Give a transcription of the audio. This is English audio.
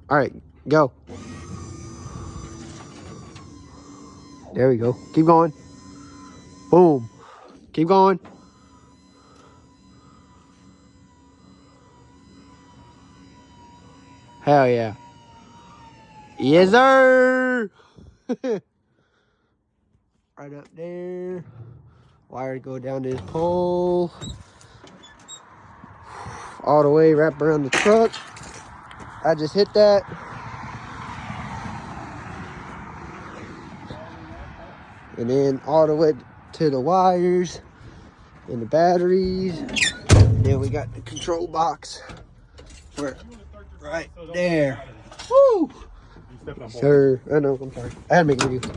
All right, go. There we go. Keep going. Boom. Keep going. Hell yeah. Yes, sir. Right up there. Wire to go down this pole. All the way wrap around the truck. I just hit that. And then all the way to the wires and the batteries. And then we got the control box. Right there. Woo! Sir, I know, I'm sorry. I had to make a video.